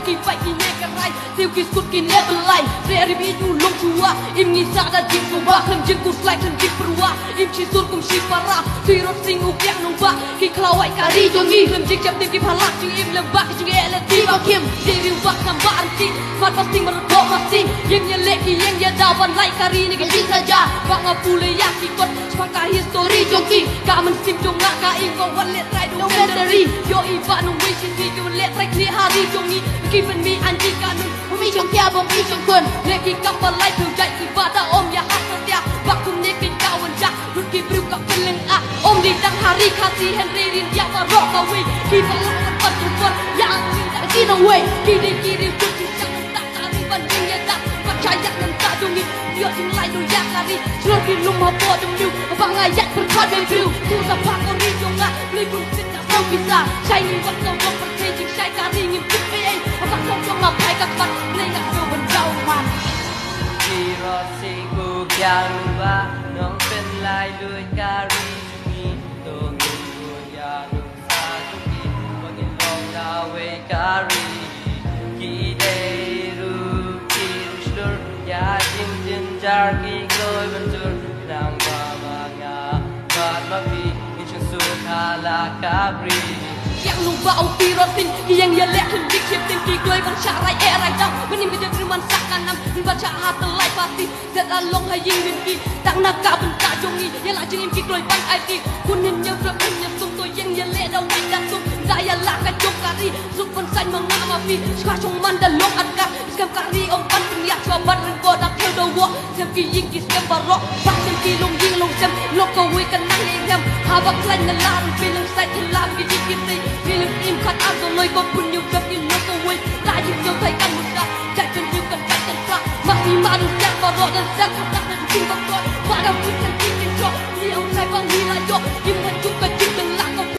kỳ vậy kỳ nhẹ cả rai tiêu kỳ sút kỳ nhẹ bật lại để đi bị nhu lông chua im nghi sa đã chìm cùng ba khẩn chừng cùng slide khẩn chừng perua im chi sút cùng si para tuy rốt sinh ục yang nông ba kỳ khlau ai cả đi cho nghi khẩn chừng chậm tìm kỳ halak chừng im lem ba chừng nghe lên tim vào kim để riu bak nam ba anti fat fasting merebok masih yang nyelek yang dia dawan like kari ni kecil saja bak ngapule yang ikut sepakah history jongki ka mensim jongak ka ingko wan let try documentary yo iba nung wish si yo let try clear hari jongi given me anji kanun mi jong kia bom mi jong kun leki kapal lai tu jai ibadah om ya hak setia bakum nekin kawan jak ruki bru ka peleng a om di tang hari kasih henry rin ya barok kawi kita lakukan pertubuhan yang tidak kinaway kiri cuci jangan tak kari banding ya tak percaya dan tak dungi dia tinggal doyak kari selagi lumah po demiu bang ayat berkata biu tu sapa kau ni jonga libun tidak tahu bisa saya ni buat kau dong percaya saya kari ngim PA apa kau dong ngapai kapan lengah kau berjauh man ที่รอสิ่งกูอยากรู้ว่าน้องเป็นลายด้วยการีมีตัวเงินตัวอยากดูซาทุกทีว่ากินลองดาวเวการีกี่ได้รู้กี่รู้ชลอยากจริงจริงจากกี่กลอยบรรจุนางบามางาบาดมาพีมีช่างสุขาลากาบรี yang lupa upi rotin yang ya lek hendik siapin ki gloi bang syarai erai dang menim beda firman sakanam baca hati lai pasti zat along haying binki tak nak ka bentak jongi ya la jenim ki gloi bang ai ki kunin yang berapun yang tung to yang ya lek dah wai dah tung daya la ka jokari suk pon sai mangama pi ska chong man da long atka skam kari om pan ria coba rengko dak theo do wo sem ki ying ki skam barok bak sem ki long ying long sem lok ko wi kan nang em ha bak lan na la pi lang sai ki lam ki ki Philip im khát áo rồi lôi con kun nhiều gặp in nước away lại dịp nhiều thấy căn một đã chạy chân nhiều cần chạy chân xa mặc đi mà được chắc vào rồi dan chắc khát đang được chinh vào rồi và đâu cứ chân chinh trên cho nhiều sai vang đi lại cho im thật